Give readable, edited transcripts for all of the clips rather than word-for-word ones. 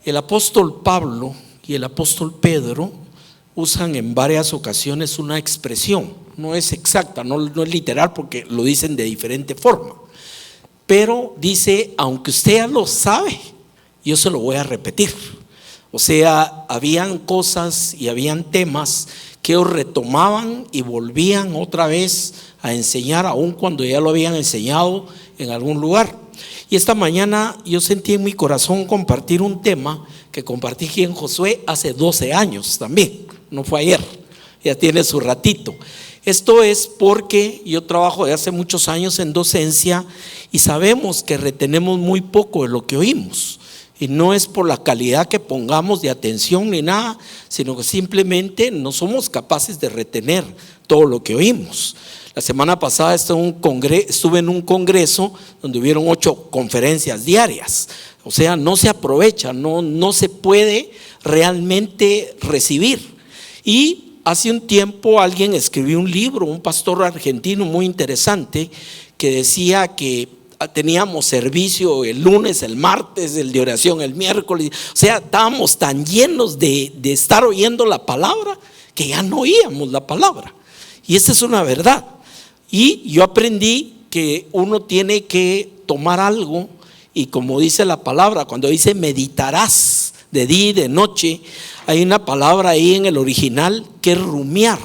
El apóstol Pablo y el apóstol Pedro usan en varias ocasiones una expresión, no es exacta, no es literal porque lo dicen de diferente forma, pero dice: aunque usted ya lo sabe, yo se lo voy a repetir. O sea, habían cosas y habían temas que ellos retomaban y volvían otra vez a enseñar, aun cuando ya lo habían enseñado en algún lugar. Y esta mañana yo sentí en mi corazón compartir un tema que compartí aquí en Josué hace 12 años también, no fue ayer, ya tiene su ratito. Esto es porque yo trabajo de hace muchos años en docencia y sabemos que retenemos muy poco de lo que oímos. Y no es por la calidad que pongamos de atención ni nada, sino que simplemente no somos capaces de retener todo lo que oímos. La semana pasada estuve en un congreso donde hubieron 8 conferencias diarias. O sea, no se aprovecha, no se puede realmente recibir. Y hace un tiempo alguien escribió un libro, un pastor argentino muy interesante, que decía que teníamos servicio el lunes, el martes, el de oración el miércoles. O sea, estábamos tan llenos de estar oyendo la palabra que ya no oíamos la palabra. Y esa es una verdad. Y yo aprendí que uno tiene que tomar algo, y como dice la palabra, cuando dice meditarás de día y de noche, hay una palabra ahí en el original que es rumiar.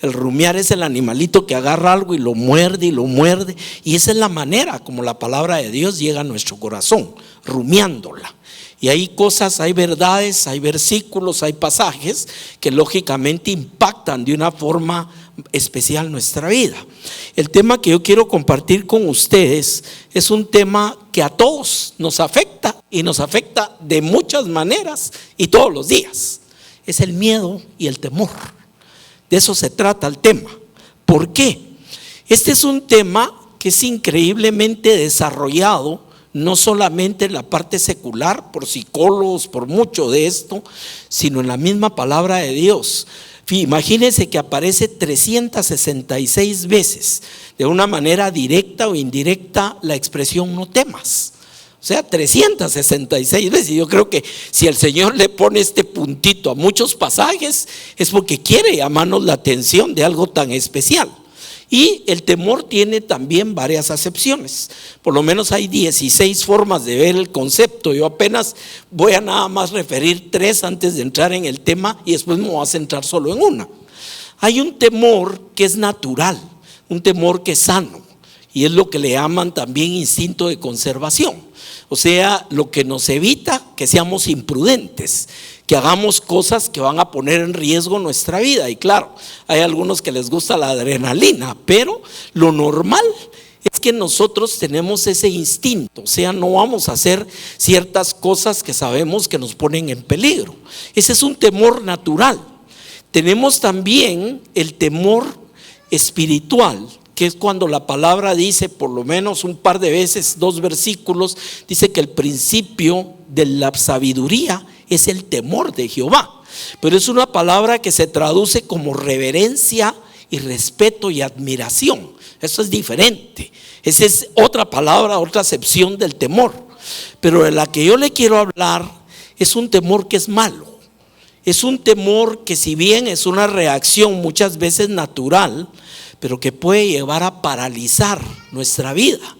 El rumiar es el animalito que agarra algo y lo muerde y lo muerde, y esa es la manera como la palabra de Dios llega a nuestro corazón, rumiándola. Y hay cosas, hay verdades, hay versículos, hay pasajes que lógicamente impactan de una forma especial nuestra vida. El tema que yo quiero compartir con ustedes es un tema que a todos nos afecta, y nos afecta de muchas maneras y todos los días. Es el miedo y el temor. De eso se trata el tema. ¿Por qué? Este es un tema que es increíblemente desarrollado, no solamente en la parte secular, por psicólogos, por mucho de esto, sino en la misma palabra de Dios. Imagínense que aparece 366 veces, de una manera directa o indirecta, la expresión no temas. O sea, 366 veces. Yo creo que si el Señor le pone este puntito a muchos pasajes, es porque quiere llamarnos la atención de algo tan especial. Y el temor tiene también varias acepciones. Por lo menos hay 16 formas de ver el concepto. Yo apenas voy a nada más referir 3 antes de entrar en el tema, y después me voy a centrar solo en una. Hay un temor que es natural, un temor que es sano, y es lo que le llaman también instinto de conservación. O sea, lo que nos evita que seamos imprudentes, que hagamos cosas que van a poner en riesgo nuestra vida. Y claro, hay algunos que les gusta la adrenalina, pero lo normal es que nosotros tenemos ese instinto. O sea, no vamos a hacer ciertas cosas que sabemos que nos ponen en peligro. Ese es un temor natural. Tenemos también el temor espiritual, que es cuando la palabra dice, por lo menos un par de veces, 2 versículos, dice que el principio de la sabiduría es el temor de Jehová. Pero es una palabra que se traduce como reverencia y respeto y admiración. Eso es diferente. Esa es otra palabra, otra acepción del temor. Pero de la que yo le quiero hablar es un temor que es malo. Es un temor que, si bien es una reacción muchas veces natural, pero que puede llevar a paralizar nuestra vida,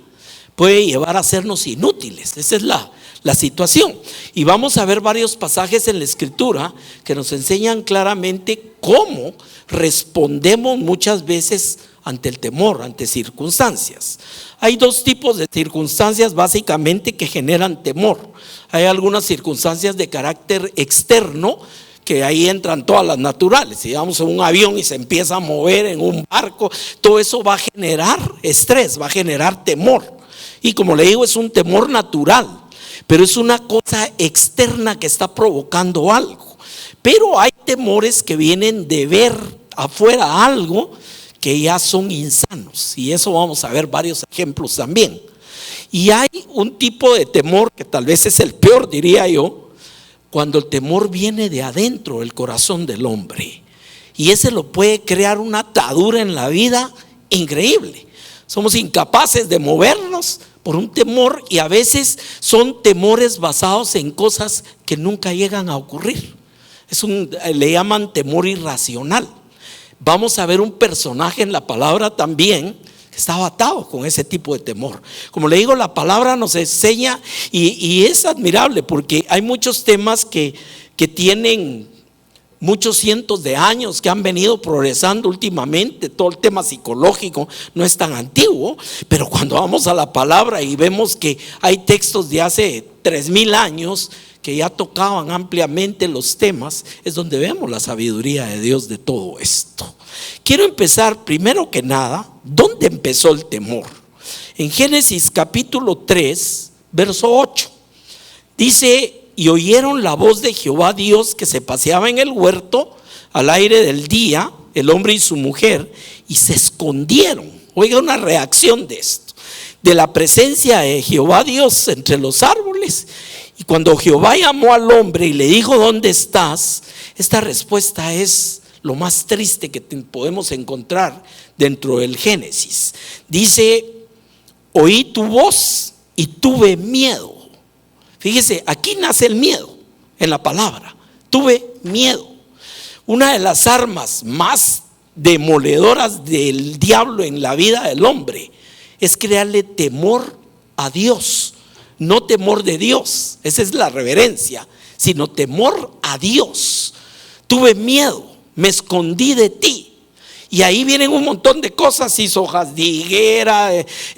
puede llevar a hacernos inútiles. Esa es la situación. Y vamos a ver varios pasajes en la Escritura que nos enseñan claramente cómo respondemos muchas veces ante el temor, ante circunstancias. Hay 2 tipos de circunstancias básicamente que generan temor. Hay algunas circunstancias de carácter externo, que ahí entran todas las naturales. Si vamos en un avión y se empieza a mover, en un barco, todo eso va a generar estrés, va a generar temor. Y como le digo, es un temor natural, pero es una cosa externa que está provocando algo. Pero hay temores que vienen de ver afuera algo que ya son insanos, y eso vamos a ver varios ejemplos también. Y hay un tipo de temor que tal vez es el peor, diría yo, cuando el temor viene de adentro del corazón del hombre, y ese lo puede crear una atadura en la vida increíble. Somos incapaces de movernos por un temor, y a veces son temores basados en cosas que nunca llegan a ocurrir. Le llaman temor irracional. Vamos a ver un personaje en la palabra también que estaba atado con ese tipo de temor. Como le digo, la palabra nos enseña y es admirable porque hay muchos temas que tienen muchos cientos de años, que han venido progresando últimamente. Todo el tema psicológico no es tan antiguo, pero cuando vamos a la palabra y vemos que hay textos de hace 3000 años que ya tocaban ampliamente los temas, es donde vemos la sabiduría de Dios de todo esto. Quiero empezar primero que nada, ¿dónde empezó el temor? En Génesis capítulo 3, verso 8, dice: y oyeron la voz de Jehová Dios que se paseaba en el huerto al aire del día, el hombre y su mujer, y se escondieron. Oiga una reacción de esto, de la presencia de Jehová Dios entre los árboles. Y cuando Jehová llamó al hombre y le dijo: ¿dónde estás? Esta respuesta es lo más triste que podemos encontrar dentro del Génesis. Dice: oí tu voz y tuve miedo. Fíjese, aquí nace el miedo en la palabra. Tuve miedo. Una de las armas más demoledoras del diablo en la vida del hombre es crearle temor a Dios. No temor de Dios, esa es la reverencia, sino temor a Dios. Tuve miedo, me escondí de ti. Y ahí vienen un montón de cosas, hizo hojas de higuera,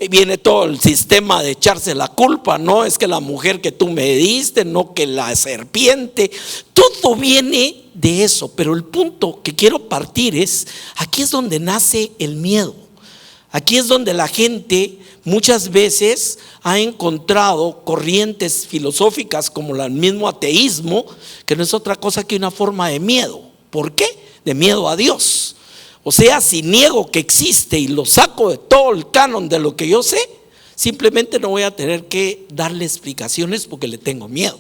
viene todo el sistema de echarse la culpa. No es que la mujer que tú me diste, no que la serpiente. Todo viene de eso, pero el punto que quiero partir es, aquí es donde nace el miedo. Aquí es donde la gente muchas veces ha encontrado corrientes filosóficas como el mismo ateísmo, que no es otra cosa que una forma de miedo. ¿Por qué? De miedo a Dios. O sea, si niego que existe y lo saco de todo el canon de lo que yo sé, simplemente no voy a tener que darle explicaciones porque le tengo miedo.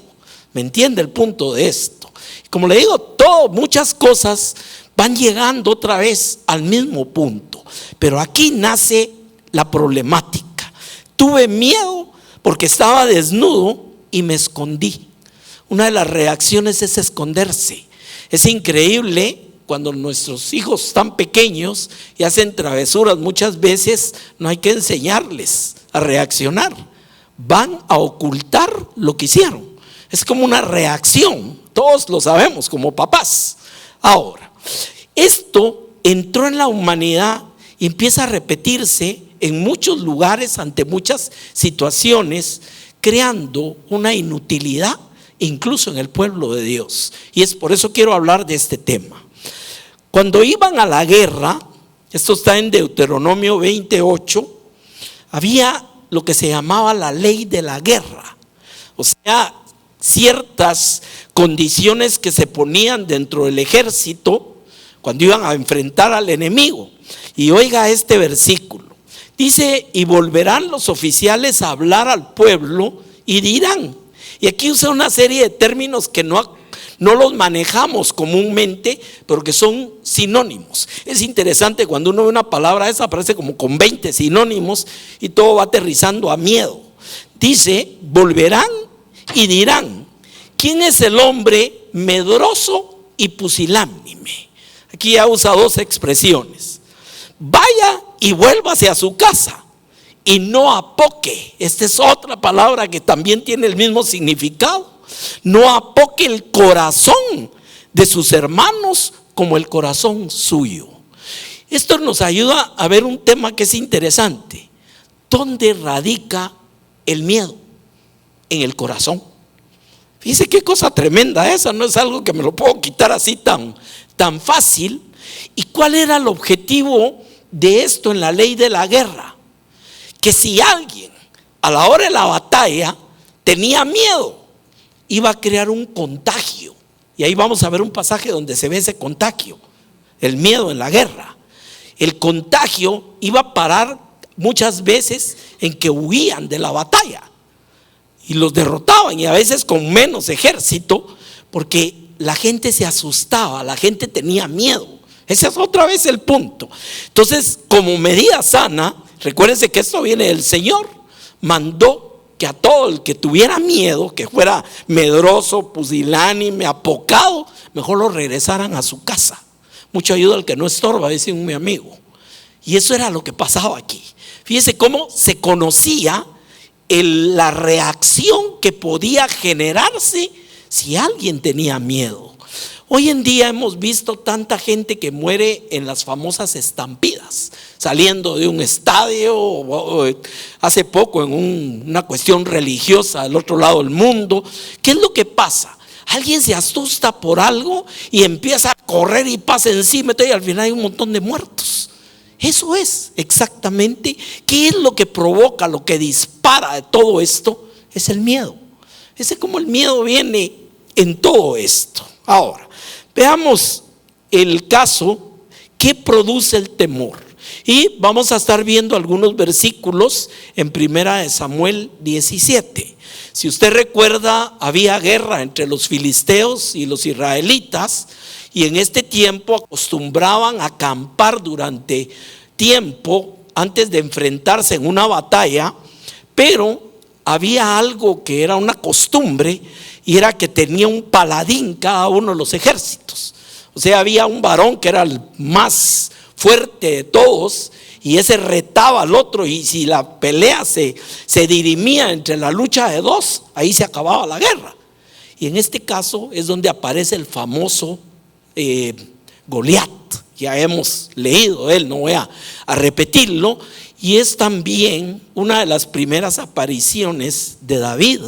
¿Me entiende el punto de esto? Como le digo, muchas cosas van llegando otra vez al mismo punto, pero aquí nace la problemática. Tuve miedo porque estaba desnudo y me escondí. Una de las reacciones es esconderse. Es increíble. Cuando nuestros hijos están pequeños y hacen travesuras, muchas veces no hay que enseñarles a reaccionar. Van a ocultar lo que hicieron. Es como una reacción. Todos lo sabemos como papás. Ahora, esto entró en la humanidad y empieza a repetirse en muchos lugares, ante muchas situaciones, creando una inutilidad, incluso en el pueblo de Dios. Y es por eso quiero hablar de este tema. Cuando iban a la guerra, esto está en Deuteronomio 28, había lo que se llamaba la ley de la guerra. O sea, ciertas condiciones que se ponían dentro del ejército cuando iban a enfrentar al enemigo. Y oiga este versículo, dice: y volverán los oficiales a hablar al pueblo y dirán. Y aquí usa una serie de términos que no los manejamos comúnmente, pero que son sinónimos. Es interesante cuando uno ve una palabra esa, aparece como con 20 sinónimos y todo va aterrizando a miedo. Dice: volverán y dirán, ¿quién es el hombre medroso y pusilánime? Aquí ya usa dos expresiones. Vaya y vuélvase a su casa y no apoque. Esta es otra palabra que también tiene el mismo significado. No apoque el corazón de sus hermanos como el corazón suyo. Esto nos ayuda a ver un tema que es interesante. ¿Dónde radica el miedo? En el corazón. Fíjese qué cosa tremenda esa, no es algo que me lo puedo quitar así tan fácil. ¿Y cuál era el objetivo de esto en la ley de la guerra? Que si alguien a la hora de la batalla tenía miedo, iba a crear un contagio. Y ahí vamos a ver un pasaje donde se ve ese contagio, el miedo en la guerra. El contagio iba a parar muchas veces en que huían de la batalla y los derrotaban, y a veces con menos ejército, porque la gente se asustaba, la gente tenía miedo. Ese es otra vez el punto. Entonces, como medida sana, recuérdense que esto viene del Señor. mandó que a todo el que tuviera miedo, que fuera medroso, pusilánime, apocado, mejor lo regresaran a su casa. Mucho ayuda al que no estorba, dice mi amigo. Y eso era lo que pasaba aquí. Fíjese cómo se conocía la reacción que podía generarse si alguien tenía miedo. Hoy en día hemos visto tanta gente que muere en las famosas estampidas, saliendo de un estadio, o hace poco en una cuestión religiosa del otro lado del mundo. ¿Qué es lo que pasa? Alguien se asusta por algo y empieza a correr y pasa encima y al final hay un montón de muertos. Eso es exactamente, ¿qué es lo que provoca, lo que dispara de todo esto? Es el miedo. Ese como el miedo viene en todo esto. Ahora, veamos el caso que produce el temor. Y vamos a estar viendo algunos versículos en 1 Samuel 17. Si usted recuerda, había guerra entre los filisteos y los israelitas, y en este tiempo acostumbraban a acampar durante tiempo antes de enfrentarse en una batalla, pero había algo que era una costumbre, y era que tenía un paladín cada uno de los ejércitos. O sea, había un varón que era el más fuerte de todos, y ese retaba al otro, y si la pelea se dirimía entre la lucha de dos, ahí se acababa la guerra. Y en este caso es donde aparece el famoso Goliat. Ya hemos leído de él, no voy a repetirlo. Y es también una de las primeras apariciones de David,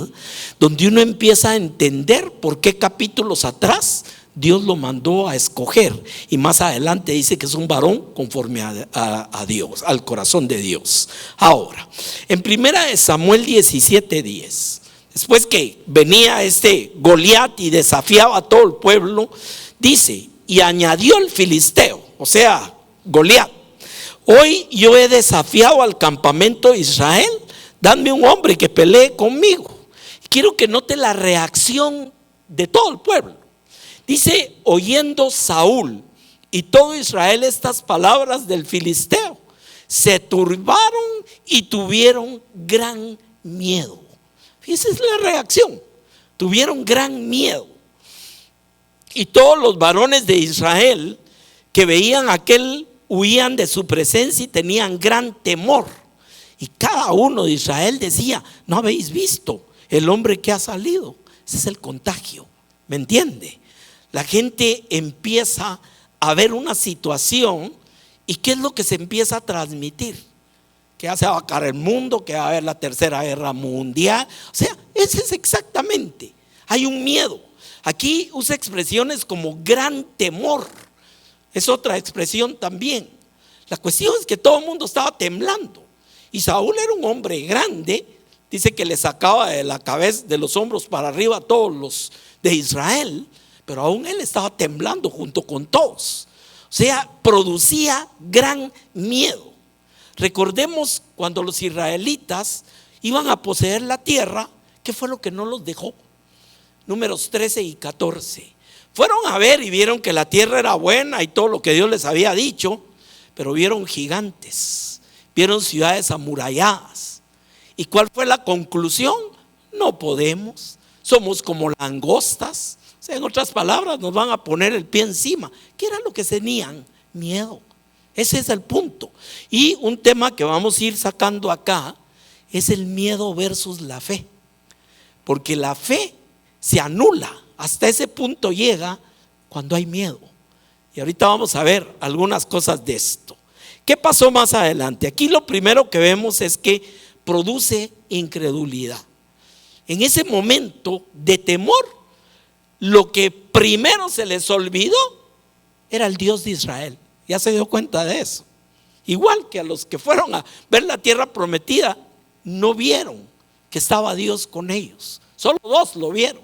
donde uno empieza a entender por qué capítulos atrás Dios lo mandó a escoger, y más adelante dice que es un varón conforme a Dios, al corazón de Dios. Ahora, en 1 Samuel 17:10, después que venía este Goliat y desafiaba a todo el pueblo, dice: y añadió el filisteo, o sea, Goliat: hoy yo he desafiado al campamento de Israel, dadme un hombre que pelee conmigo. Quiero que note la reacción de todo el pueblo. Dice: oyendo Saúl y todo Israel estas palabras del filisteo, se turbaron y tuvieron gran miedo. Esa es la reacción, tuvieron gran miedo. Y todos los varones de Israel que veían aquel huían de su presencia y tenían gran temor. Y cada uno de Israel decía: ¿no habéis visto el hombre que ha salido? Ese es el contagio, ¿me entiende? La gente empieza a ver una situación, y ¿qué es lo que se empieza a transmitir? Que ya se va a acabar el mundo, que va a haber la tercera guerra mundial. O sea, ese es exactamente. Hay un miedo. Aquí usa expresiones como gran temor. Es otra expresión también. La cuestión es que todo el mundo estaba temblando. Y Saúl era un hombre grande. Dice que le sacaba de la cabeza, de los hombros para arriba a todos los de Israel. Pero aún él estaba temblando junto con todos. O sea, producía gran miedo. Recordemos cuando los israelitas iban a poseer la tierra, ¿qué fue lo que no los dejó? Números 13 y 14. Fueron a ver y vieron que la tierra era buena y todo lo que Dios les había dicho, pero vieron gigantes, vieron ciudades amuralladas. ¿Y cuál fue la conclusión? No podemos, somos como langostas. O sea, en otras palabras, nos van a poner el pie encima. ¿Qué era lo que tenían? Miedo. Ese es el punto. Y un tema que vamos a ir sacando acá es el miedo versus la fe. Porque la fe se anula, hasta ese punto llega cuando hay miedo. Y ahorita vamos a ver algunas cosas de esto. ¿Qué pasó más adelante? Aquí lo primero que vemos es que produce incredulidad. En ese momento de temor, lo que primero se les olvidó era el Dios de Israel. Ya se dio cuenta de eso. Igual que a los que fueron a ver la tierra prometida, no vieron que estaba Dios con ellos. Solo dos lo vieron.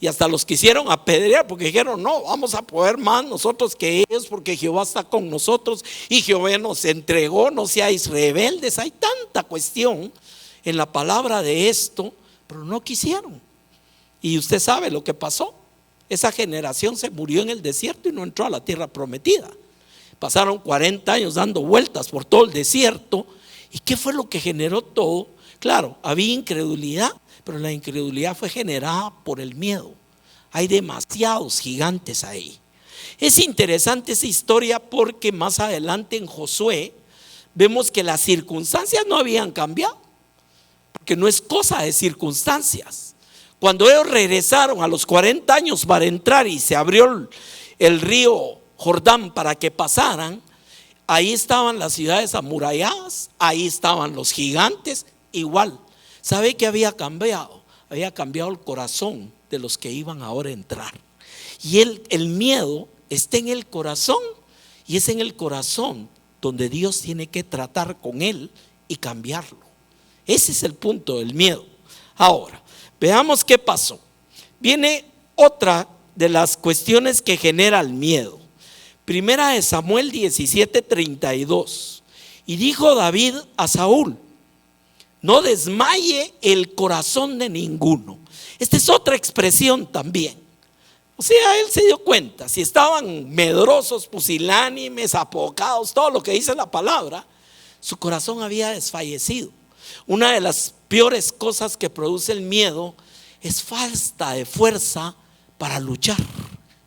Y hasta los quisieron apedrear porque dijeron: no, vamos a poder más nosotros que ellos, porque Jehová está con nosotros y Jehová nos entregó, no seáis rebeldes. Hay tanta cuestión en la palabra de esto, pero no quisieron. Y usted sabe lo que pasó. Esa generación se murió en el desierto y no entró a la tierra prometida. Pasaron 40 años dando vueltas por todo el desierto. ¿Y qué fue lo que generó todo? Claro, había incredulidad, pero la incredulidad fue generada por el miedo. Hay demasiados gigantes ahí. Es interesante esa historia porque más adelante en Josué vemos que las circunstancias no habían cambiado, que no es cosa de circunstancias. Cuando ellos regresaron a los 40 años para entrar y se abrió el río Jordán para que pasaran, ahí estaban las ciudades amuralladas, ahí estaban los gigantes, igual. ¿Sabe qué había cambiado? Había cambiado el corazón de los que iban ahora a entrar. Y el miedo está en el corazón, y es en el corazón donde Dios tiene que tratar con él y cambiarlo. Ese es el punto del miedo. Ahora, veamos qué pasó. Viene otra de las cuestiones que genera el miedo. Primera de Samuel 17:32. Y dijo David a Saúl: no desmaye el corazón de ninguno. Esta es otra expresión también. O sea, él se dio cuenta, si estaban medrosos, pusilánimes, apocados, todo lo que dice la palabra, su corazón había desfallecido. Una de las peores cosas que produce el miedo es falta de fuerza para luchar.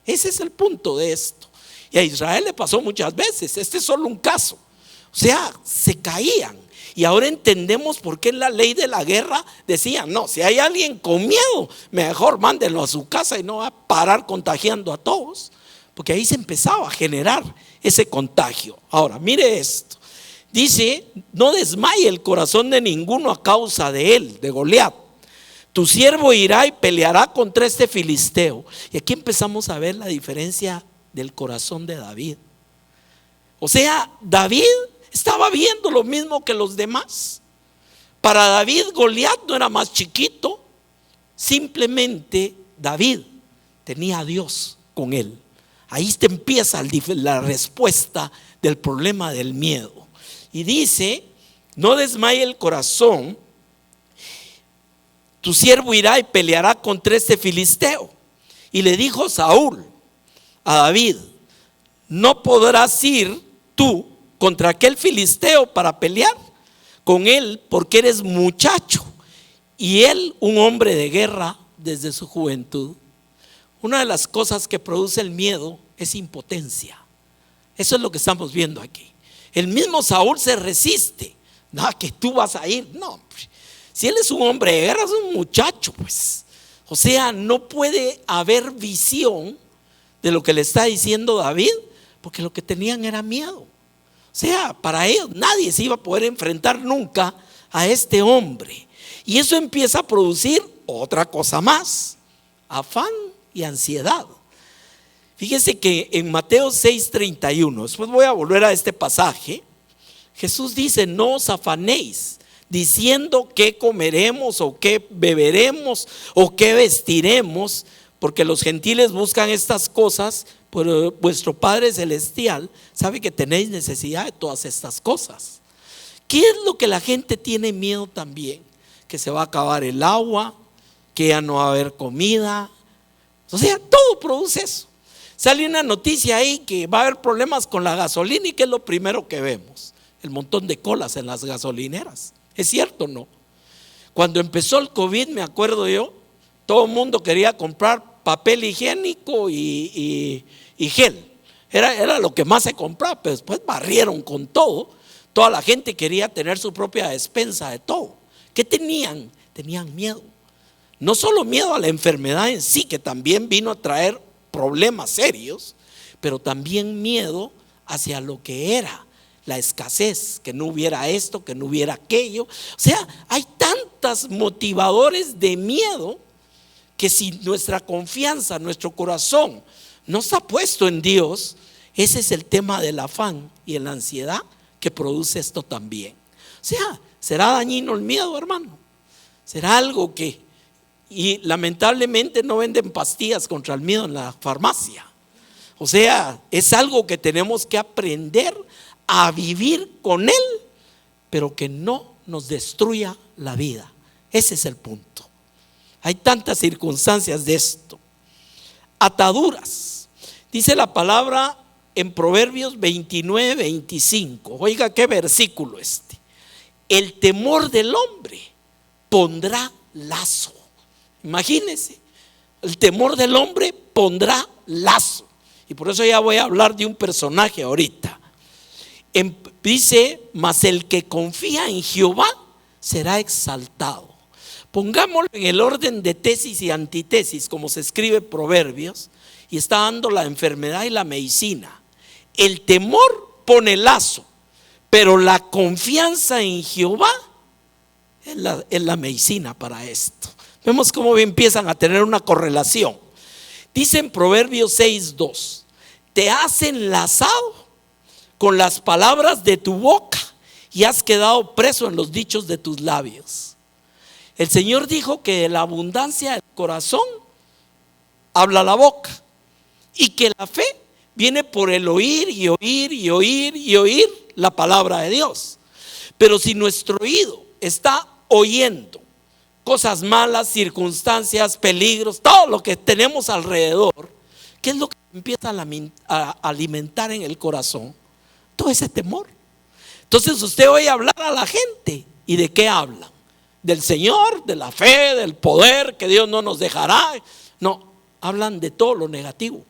Ese es el punto de esto. Y a Israel le pasó muchas veces. Este es solo un caso. O sea, se caían. Y ahora entendemos por qué en la ley de la guerra decían: no, si hay alguien con miedo, mejor mándenlo a su casa y no va a parar contagiando a todos. Porque ahí se empezaba a generar ese contagio. Ahora, mire esto. Dice: no desmaye el corazón de ninguno a causa de él, de Goliat. Tu siervo irá y peleará contra este filisteo. Y aquí empezamos a ver la diferencia del corazón de David. O sea, David estaba viendo lo mismo que los demás. Para David, Goliat no era más chiquito. Simplemente David tenía a Dios con él. Ahí empieza la respuesta del problema del miedo. Y dice: no desmaye el corazón. Tu siervo irá y peleará contra este filisteo. Y le dijo Saúl a David: no podrás ir tú contra aquel filisteo para pelear con él, porque eres muchacho y él un hombre de guerra desde su juventud. Una de las cosas que produce el miedo es impotencia. Eso es lo que estamos viendo aquí. El mismo Saúl se resiste. No, que tú vas a ir. No, si él es un hombre de guerra, es un muchacho, pues. O sea, no puede haber visión de lo que le está diciendo David, porque lo que tenían era miedo. O sea, para ellos nadie se iba a poder enfrentar nunca a este hombre. Y eso empieza a producir otra cosa más: afán y ansiedad. Fíjese que en Mateo 6:31, después voy a volver a este pasaje, Jesús dice: no os afanéis diciendo qué comeremos o qué beberemos o qué vestiremos, porque los gentiles buscan estas cosas, pero vuestro Padre Celestial sabe que tenéis necesidad de todas estas cosas. ¿Qué es lo que la gente tiene miedo también? Que se va a acabar el agua, que ya no va a haber comida. O sea, todo produce eso. Sale una noticia ahí que va a haber problemas con la gasolina, y ¿qué es lo primero que vemos? El montón de colas en las gasolineras. ¿Es cierto o no? Cuando empezó el COVID, me acuerdo yo, todo el mundo quería comprar papel higiénico y gel. Era lo que más se compraba, pero después barrieron con todo. Toda la gente quería tener su propia despensa de todo. ¿Qué tenían? Tenían miedo. No solo miedo a la enfermedad en sí, que también vino a traer problemas serios, pero también miedo hacia lo que era la escasez, que no hubiera esto, que no hubiera aquello. O sea, hay tantos motivadores de miedo que si nuestra confianza, nuestro corazón no está puesto en Dios, ese es el tema del afán y la ansiedad que produce esto también. O sea, ¿será dañino el miedo, hermano? ¿Será algo que... Y lamentablemente no venden pastillas contra el miedo en la farmacia. O sea, es algo que tenemos que aprender a vivir con él, pero que no nos destruya la vida. Ese es el punto. Hay tantas circunstancias de esto. Ataduras. Dice la palabra en Proverbios 29:25. Oiga qué versículo este. El temor del hombre pondrá lazo. Imagínense, el temor del hombre pondrá lazo. Y por eso ya voy a hablar de un personaje ahorita. Dice, mas el que confía en Jehová será exaltado. Pongámoslo en el orden de tesis y antitesis, como se escribe Proverbios, y está dando la enfermedad y la medicina. El temor pone lazo, pero la confianza en Jehová es la medicina para esto. Vemos cómo empiezan a tener una correlación. Dice en Proverbios 6:2, te has enlazado con las palabras de tu boca y has quedado preso en los dichos de tus labios. El Señor dijo que de la abundancia del corazón habla la boca, y que la fe viene por el oír y oír y oír y oír la palabra de Dios. Pero si nuestro oído está oyendo cosas malas, circunstancias, peligros, todo lo que tenemos alrededor, ¿qué es lo que empieza a alimentar en el corazón? Todo ese temor. Entonces usted oye hablar a la gente, ¿y de qué hablan? Del Señor, de la fe, del poder, que Dios no nos dejará. No, hablan de todo lo negativo.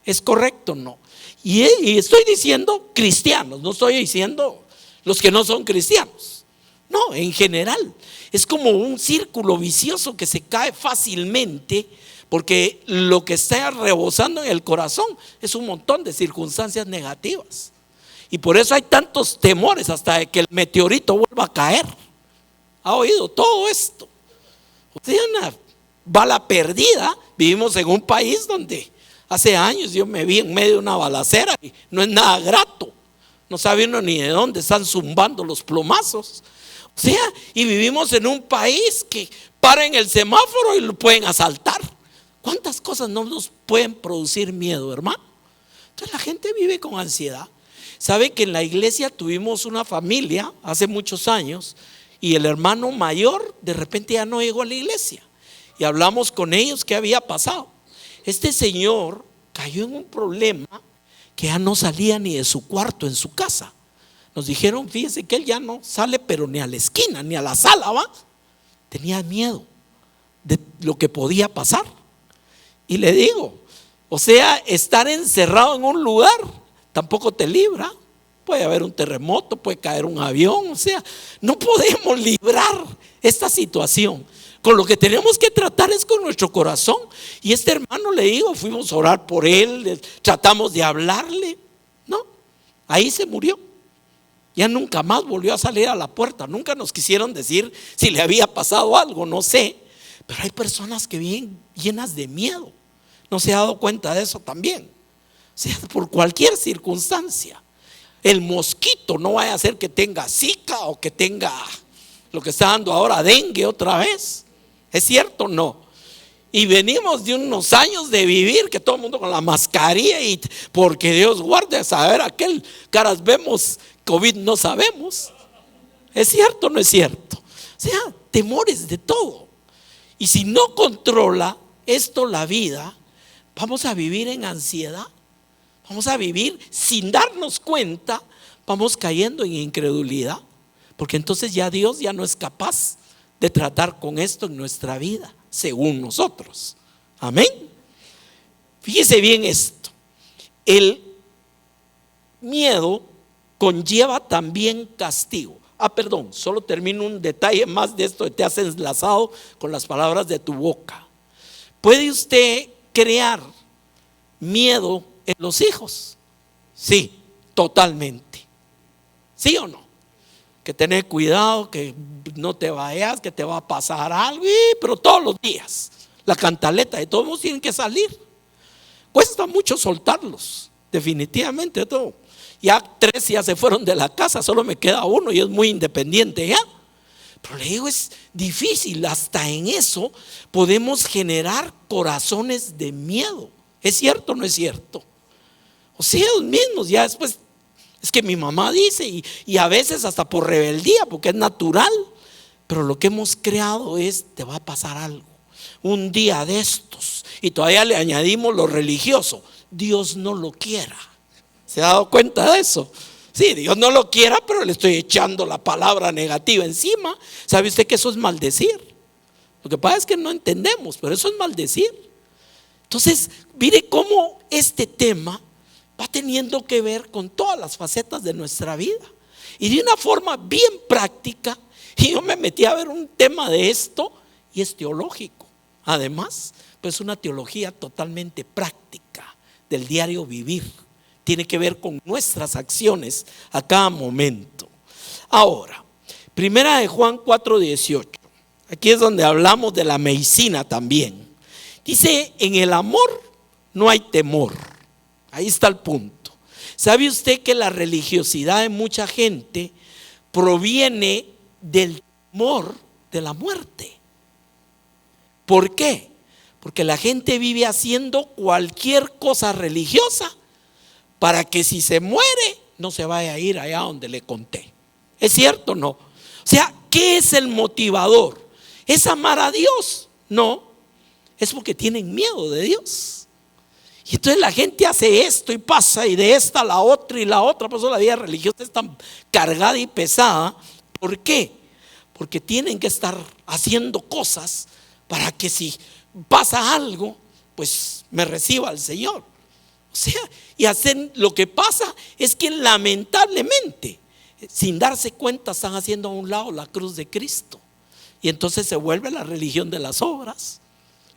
¿Es correcto? No. Y estoy diciendo cristianos, no estoy diciendo los que no son cristianos. No, en general. Es como un círculo vicioso que se cae fácilmente, porque lo que está rebosando en el corazón es un montón de circunstancias negativas. Y por eso hay tantos temores hasta de que el meteorito vuelva a caer. ¿Ha oído todo esto? O sea, una bala perdida. Vivimos en un país donde hace años yo me vi en medio de una balacera y no es nada grato. No sabe uno ni de dónde están zumbando los plomazos. O sea, y vivimos en un país que para en el semáforo y lo pueden asaltar. ¿Cuántas cosas no nos pueden producir miedo, hermano? Entonces la gente vive con ansiedad. Sabe que en la iglesia tuvimos una familia hace muchos años, y el hermano mayor de repente ya no llegó a la iglesia, y hablamos con ellos qué había pasado. Este señor cayó en un problema que ya no salía ni de su cuarto en su casa. Nos dijeron, fíjese que él ya no sale pero ni a la esquina ni a la sala, ¿va? Tenía miedo de lo que podía pasar. Y le digo, o sea, estar encerrado en un lugar tampoco te libra. Puede haber un terremoto, puede caer un avión, o sea, no podemos librar esta situación. Con lo que tenemos que tratar es con nuestro corazón. Y este hermano, le digo, fuimos a orar por él, tratamos de hablarle. No, ahí se murió. Ya nunca más volvió a salir a la puerta. Nunca nos quisieron decir si le había pasado algo, no sé. Pero hay personas que vienen llenas de miedo. ¿No se ha dado cuenta de eso también? O sea, por cualquier circunstancia. El mosquito no vaya a ser que tenga Zika o que tenga lo que está dando ahora, dengue otra vez. ¿Es cierto o no? Y venimos de unos años de vivir que todo el mundo con la mascarilla, y porque Dios guarde a saber aquel caras vemos, COVID no sabemos. ¿Es cierto o no es cierto? O sea, temores de todo. Y si no controla esto la vida, vamos a vivir en ansiedad. Vamos a vivir sin darnos cuenta, vamos cayendo en incredulidad, porque entonces ya Dios ya no es capaz de tratar con esto en nuestra vida, según nosotros. Amén. Fíjese bien esto. El miedo conlleva también castigo. Perdón, solo termino un detalle más de esto de te has enlazado con las palabras de tu boca. ¿Puede usted crear miedo en los hijos? Sí, totalmente. ¿Sí o no? Que tener cuidado, que no te vayas, que te va a pasar algo, pero todos los días la cantaleta de todos tienen que salir. Cuesta mucho soltarlos, definitivamente todo. Ya 3 ya se fueron de la casa, solo me queda uno y es muy independiente ya. Pero le digo, es difícil. Hasta en eso podemos generar corazones de miedo. ¿Es cierto o no es cierto? O sea, ellos mismos ya después, es que mi mamá dice, y a veces hasta por rebeldía, porque es natural. Pero lo que hemos creado es, te va a pasar algo un día de estos, y todavía le añadimos lo religioso, Dios no lo quiera. ¿Se ha dado cuenta de eso? Sí, Dios no lo quiera, pero le estoy echando la palabra negativa encima. ¿Sabe usted que eso es maldecir? Lo que pasa es que no entendemos, pero eso es maldecir. Entonces, mire cómo este tema va teniendo que ver con todas las facetas de nuestra vida. Y de una forma bien práctica, y yo me metí a ver un tema de esto, y es teológico. Además, pues una teología totalmente práctica del diario vivir. Tiene que ver con nuestras acciones a cada momento. Ahora, primera de Juan 4:18. Aquí es donde hablamos de la medicina también. Dice, en el amor no hay temor. Ahí está el punto. ¿Sabe usted que la religiosidad de mucha gente proviene del temor de la muerte? ¿Por qué? Porque la gente vive haciendo cualquier cosa religiosa para que si se muere no se vaya a ir allá donde le conté. ¿Es cierto o no? O sea, ¿qué es el motivador? ¿Es amar a Dios? No, es porque tienen miedo de Dios. Y entonces la gente hace esto y pasa y de esta a la otra y la otra. Por eso la vida religiosa es tan cargada y pesada. ¿Por qué? Porque tienen que estar haciendo cosas para que si pasa algo, pues me reciba el Señor. O sea, y hacen, lo que pasa es que lamentablemente, sin darse cuenta, están haciendo a un lado la cruz de Cristo. Y entonces se vuelve la religión de las obras.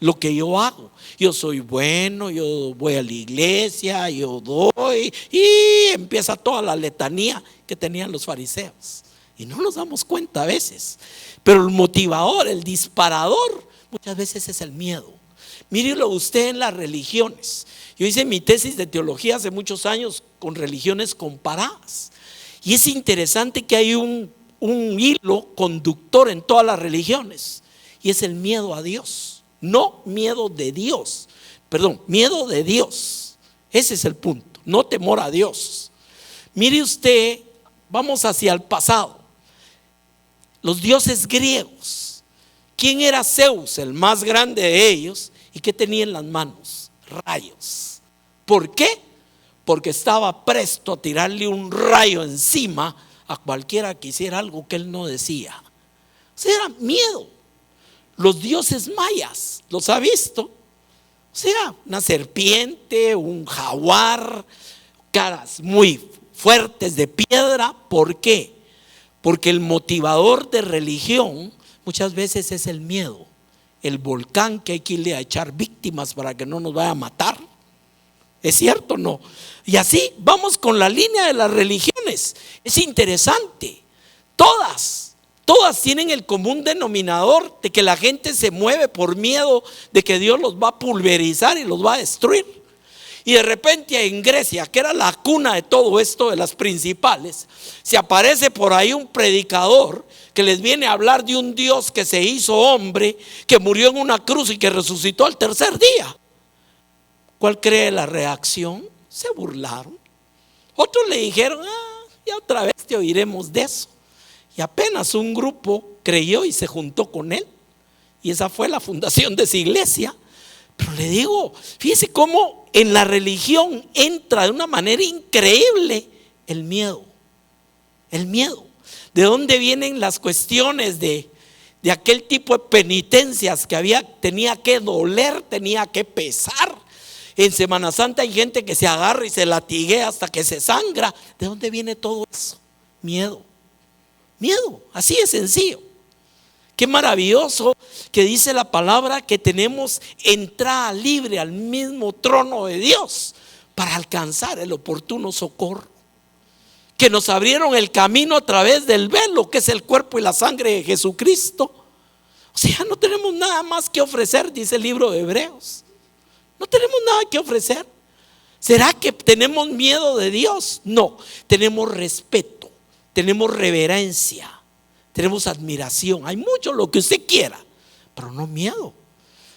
Lo que yo hago, yo soy bueno, yo voy a la iglesia, yo doy, y empieza toda la letanía que tenían los fariseos. Y no nos damos cuenta a veces. Pero el motivador, el disparador, muchas veces es el miedo. Mírelo usted en las religiones. Yo hice mi tesis de teología hace muchos años con religiones comparadas. Y es interesante que hay un hilo conductor en todas las religiones. Y es el miedo a Dios. No miedo de Dios, perdón, miedo de Dios. Ese es el punto, no temor a Dios. Mire usted, vamos hacia el pasado. Los dioses griegos. ¿Quién era Zeus, el más grande de ellos? ¿Y qué tenía en las manos? Rayos. ¿Por qué? Porque estaba presto a tirarle un rayo encima a cualquiera que hiciera algo que él no decía. O sea, era miedo. Los dioses mayas, ¿los ha visto? O sea, una serpiente, un jaguar, caras muy fuertes de piedra. ¿Por qué? Porque el motivador de religión muchas veces es el miedo. El volcán que hay que irle a echar víctimas para que no nos vaya a matar. ¿Es cierto o no? Y así vamos con la línea de las religiones. Es interesante. Todas tienen el común denominador de que la gente se mueve por miedo de que Dios los va a pulverizar y los va a destruir. Y de repente en Grecia, que era la cuna de todo esto, de las principales, se aparece por ahí un predicador que les viene a hablar de un Dios que se hizo hombre, que murió en una cruz y que resucitó al tercer día. ¿Cuál cree la reacción? Se burlaron. Otros le dijeron, ya otra vez te oiremos de eso. Y apenas un grupo creyó y se juntó con él. Y esa fue la fundación de esa iglesia. Pero le digo, fíjese cómo en la religión entra de una manera increíble el miedo. El miedo. ¿De dónde vienen las cuestiones de aquel tipo de penitencias que tenía que doler, tenía que pesar? En Semana Santa hay gente que se agarra y se latiguea hasta que se sangra. ¿De dónde viene todo eso? Miedo. Miedo, así de sencillo. Qué maravilloso que dice la palabra que tenemos entrada libre al mismo trono de Dios para alcanzar el oportuno socorro. Que nos abrieron el camino a través del velo, que es el cuerpo y la sangre de Jesucristo. O sea, no tenemos nada más que ofrecer, dice el libro de Hebreos. No tenemos nada que ofrecer. ¿Será que tenemos miedo de Dios? No, tenemos respeto. Tenemos reverencia, tenemos admiración, hay mucho lo que usted quiera, pero no miedo.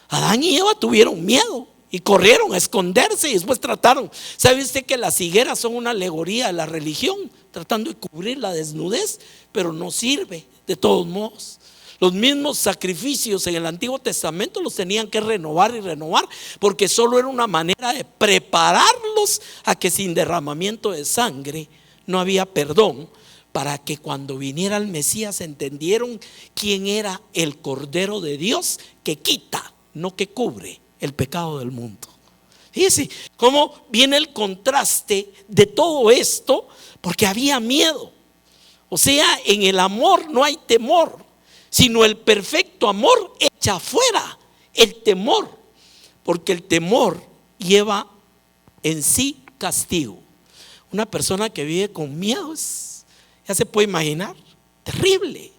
Adán y Eva tuvieron miedo y corrieron a esconderse y después trataron. ¿Sabe usted que las higueras son una alegoría de la religión? Tratando de cubrir la desnudez, pero no sirve de todos modos. Los mismos sacrificios en el Antiguo Testamento los tenían que renovar y renovar, porque solo era una manera de prepararlos a que sin derramamiento de sangre no había perdón para que cuando viniera el Mesías entendieron quién era el Cordero de Dios que quita, no que cubre el pecado del mundo. Fíjese cómo viene el contraste de todo esto, porque había miedo. O sea, en el amor no hay temor, sino el perfecto amor echa fuera el temor, porque el temor lleva en sí castigo. Una persona que vive con miedo ya se puede imaginar, terrible,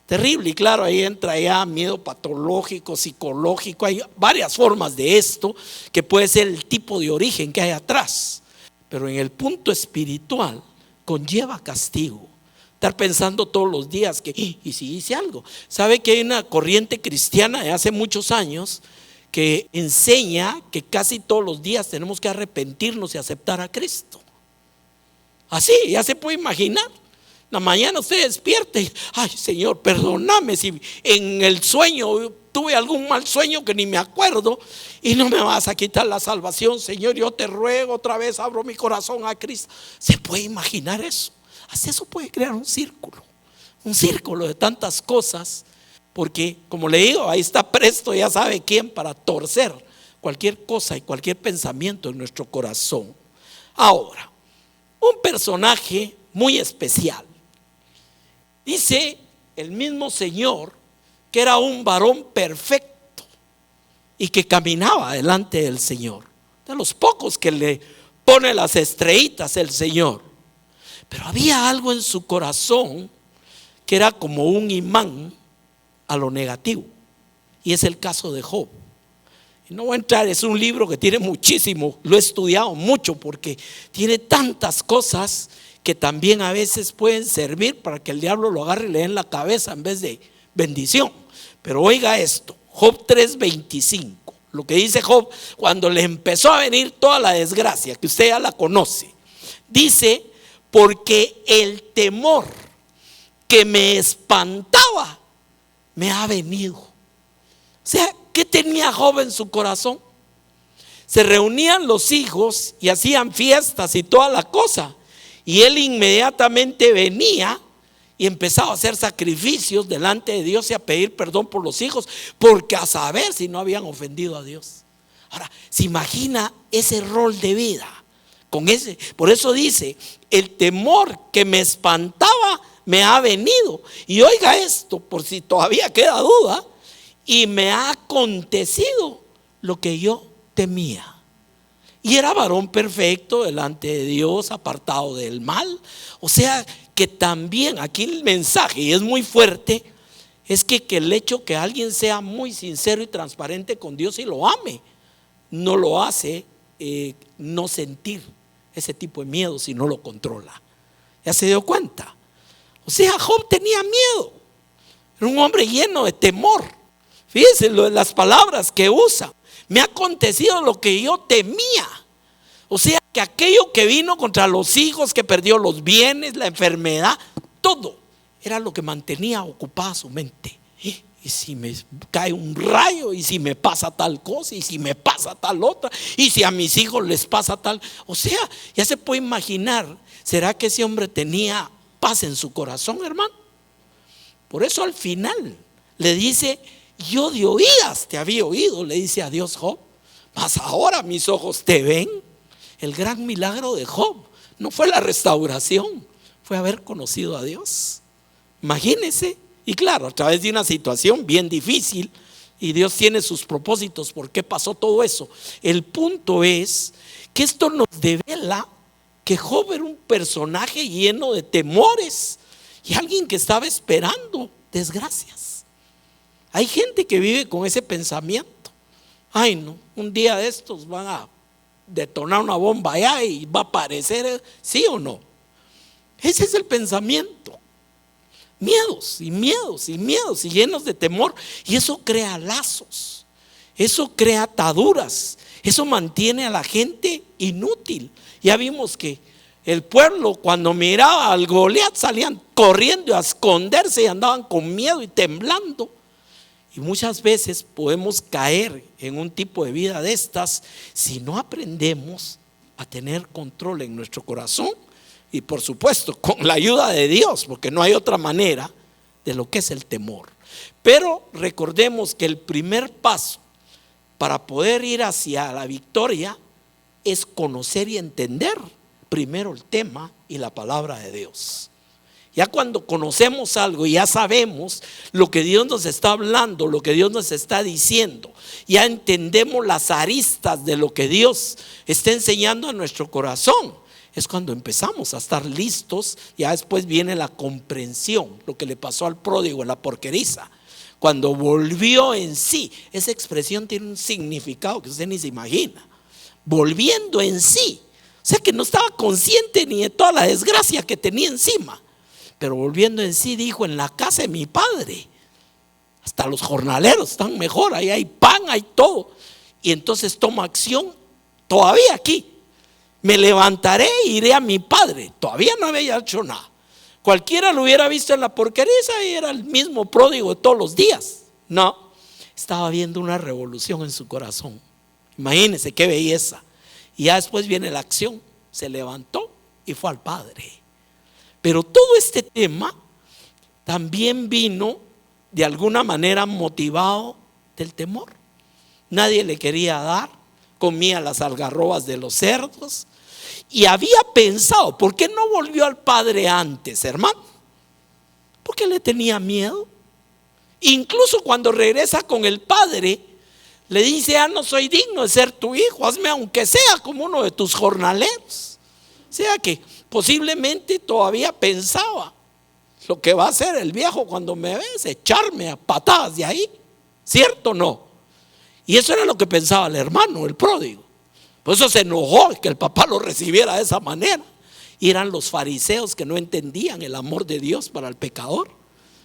terrible. Y claro, ahí entra ya miedo patológico, psicológico. Hay varias formas de esto que puede ser el tipo de origen que hay atrás, pero en el punto espiritual conlleva castigo. Estar pensando todos los días que, ¿y si hice algo? ¿Sabe que hay una corriente cristiana de hace muchos años que enseña que casi todos los días tenemos que arrepentirnos y aceptar a Cristo? Así, ya se puede imaginar. La mañana usted despierte y, ay Señor, perdóname si en el sueño tuve algún mal sueño que ni me acuerdo, y no me vas a quitar la salvación. Señor, yo te ruego, otra vez abro mi corazón a Cristo. ¿Se puede imaginar eso? Así eso puede crear un círculo de tantas cosas, porque como le digo, ahí está presto, ya sabe quién, para torcer cualquier cosa y cualquier pensamiento en nuestro corazón. Ahora, un personaje muy especial. Dice el mismo Señor que era un varón perfecto y que caminaba delante del Señor, de los pocos que le pone las estrellitas el Señor. Pero había algo en su corazón que era como un imán a lo negativo, y es el caso de Job. Y no voy a entrar, es un libro que tiene muchísimo, lo he estudiado mucho porque tiene tantas cosas que también a veces pueden servir para que el diablo lo agarre y le dé en la cabeza en vez de bendición. Pero oiga esto, Job 3:25, lo que dice Job cuando le empezó a venir toda la desgracia, que usted ya la conoce. Dice: porque el temor que me espantaba me ha venido. O sea, ¿qué tenía Job en su corazón? Se reunían los hijos y hacían fiestas y toda la cosa, y él inmediatamente venía y empezaba a hacer sacrificios delante de Dios y a pedir perdón por los hijos, porque a saber si no habían ofendido a Dios. Ahora, ¿se imagina ese rol de vida? Por eso dice: el temor que me espantaba me ha venido. Y oiga esto, por si todavía queda duda: y me ha acontecido lo que yo temía. Y era varón perfecto delante de Dios, apartado del mal. O sea que también aquí el mensaje, y es muy fuerte, es que el hecho que alguien sea muy sincero y transparente con Dios y lo ame, no lo hace no sentir ese tipo de miedo si no lo controla. ¿Ya se dio cuenta? O sea, Job tenía miedo, era un hombre lleno de temor. Fíjense las palabras que usa: me ha acontecido lo que yo temía. O sea que aquello que vino contra los hijos, que perdió los bienes, la enfermedad, todo era lo que mantenía ocupada su mente. Y si me cae un rayo, y si me pasa tal cosa, y si me pasa tal otra, y si a mis hijos les pasa tal. O sea, ya se puede imaginar. ¿Será que ese hombre tenía paz en su corazón, hermano? Por eso al final le dice: yo de oídas te había oído, le dice a Dios Job, mas ahora mis ojos te ven. El gran milagro de Job no fue la restauración, fue haber conocido a Dios. Imagínense. Y claro, a través de una situación bien difícil, y Dios tiene sus propósitos por qué pasó todo eso. El punto es que esto nos devela que Job era un personaje lleno de temores y alguien que estaba esperando desgracias. Hay gente que vive con ese pensamiento: ay no, un día de estos van a detonar una bomba allá y va a aparecer, ¿sí o no? Ese es el pensamiento. Miedos y miedos y miedos y llenos de temor. Y eso crea lazos, eso crea ataduras, eso mantiene a la gente inútil. Ya vimos que el pueblo, cuando miraba al Goliat, salían corriendo a esconderse y andaban con miedo y temblando. Y muchas veces podemos caer en un tipo de vida de estas si no aprendemos a tener control en nuestro corazón y por supuesto con la ayuda de Dios, porque no hay otra manera, de lo que es el temor. Pero recordemos que el primer paso para poder ir hacia la victoria es conocer y entender primero el tema y la palabra de Dios. Ya cuando conocemos algo, ya sabemos lo que Dios nos está hablando, lo que Dios nos está diciendo, ya entendemos las aristas de lo que Dios está enseñando a nuestro corazón, es cuando empezamos a estar listos. Ya después viene la comprensión, lo que le pasó al pródigo en la porqueriza, cuando volvió en sí. Esa expresión tiene un significado que usted ni se imagina. Volviendo en sí, o sea que no estaba consciente ni de toda la desgracia que tenía encima, pero volviendo en sí dijo: en la casa de mi padre hasta los jornaleros están mejor, ahí hay pan, hay todo. Y entonces toma acción todavía aquí. Me levantaré e iré a mi padre. Todavía no había hecho nada. Cualquiera lo hubiera visto en la porqueriza y era el mismo pródigo de todos los días. No, estaba viendo una revolución en su corazón. Imagínense qué belleza. Y ya después viene la acción. Se levantó y fue al padre. Pero todo este tema también vino de alguna manera motivado del temor. Nadie le quería dar, comía las algarrobas de los cerdos y había pensado: ¿por qué no volvió al padre antes, hermano? Porque le tenía miedo. Incluso cuando regresa con el padre, le dice: no soy digno de ser tu hijo, hazme aunque sea como uno de tus jornaleros. O sea que posiblemente todavía pensaba: lo que va a hacer el viejo cuando me ve es echarme a patadas de ahí, ¿cierto o no? Y eso era lo que pensaba el hermano, el pródigo. Por eso se enojó que el papá lo recibiera de esa manera. Y eran los fariseos que no entendían el amor de Dios para el pecador.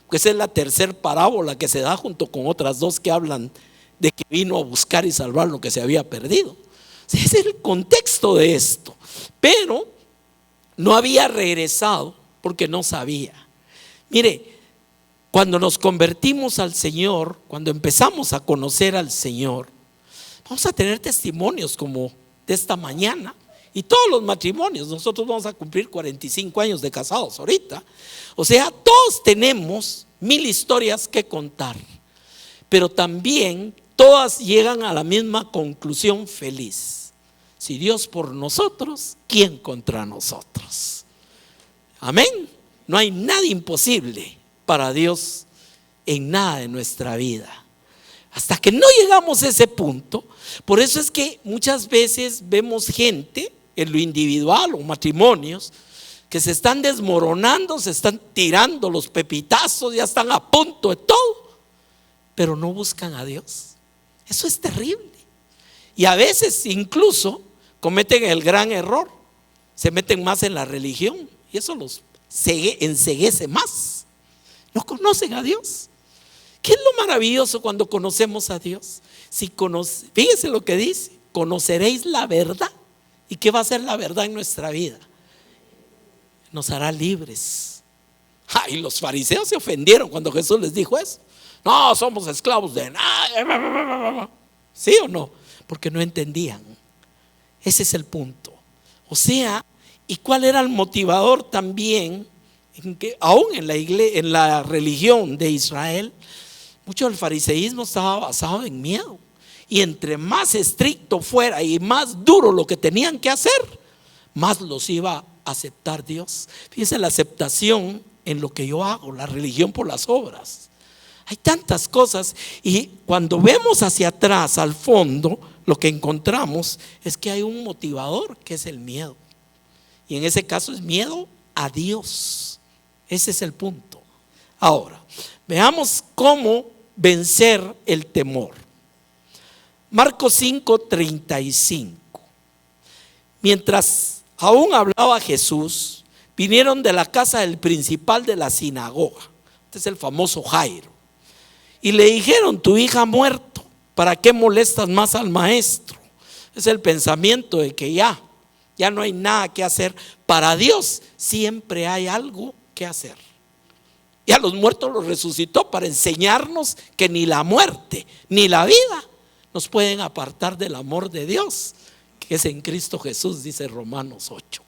Porque esa es la tercera parábola que se da junto con otras dos que hablan de que vino a buscar y salvar lo que se había perdido. Ese es el contexto de esto. Pero no había regresado porque no sabía. Mire, cuando nos convertimos al Señor, cuando empezamos a conocer al Señor, vamos a tener testimonios como de esta mañana. Y todos los matrimonios, nosotros vamos a cumplir 45 años de casados ahorita. O sea, todos tenemos 1000 historias que contar, pero también todas llegan a la misma conclusión feliz: si Dios por nosotros, ¿quién contra nosotros? Amén. No hay nada imposible para Dios en nada de nuestra vida. Hasta que no llegamos a ese punto. Por eso es que muchas veces vemos gente en lo individual o matrimonios que se están desmoronando, se están tirando los pepitazos, ya están a punto de todo, pero no buscan a Dios. Eso es terrible. Y a veces incluso cometen el gran error, se meten más en la religión y eso los enceguece más. No conocen a Dios. ¿Qué es lo maravilloso cuando conocemos a Dios? Fíjese lo que dice: conoceréis la verdad. ¿Y qué va a ser la verdad en nuestra vida? Nos hará libres. Y los fariseos se ofendieron cuando Jesús les dijo eso. No, somos esclavos de nada. ¿Sí o no? Porque no entendían. Ese es el punto. O sea, ¿y cuál era el motivador también? En que aún en la religión de Israel, mucho del fariseísmo estaba basado en miedo. Y entre más estricto fuera y más duro lo que tenían que hacer, más los iba a aceptar Dios. Fíjense la aceptación en lo que yo hago, la religión por las obras. Hay tantas cosas, y cuando vemos hacia atrás, al fondo, lo que encontramos es que hay un motivador que es el miedo. Y en ese caso es miedo a Dios. Ese es el punto. Ahora, veamos cómo vencer el temor. Marcos 5:35. Mientras aún hablaba Jesús, vinieron de la casa del principal de la sinagoga, este es el famoso Jairo, y le dijeron: tu hija ha muerto, ¿para qué molestas más al maestro? Es el pensamiento de que ya no hay nada que hacer. Para Dios siempre hay algo que hacer. Y a los muertos los resucitó para enseñarnos que ni la muerte ni la vida nos pueden apartar del amor de Dios, que es en Cristo Jesús, dice Romanos 8.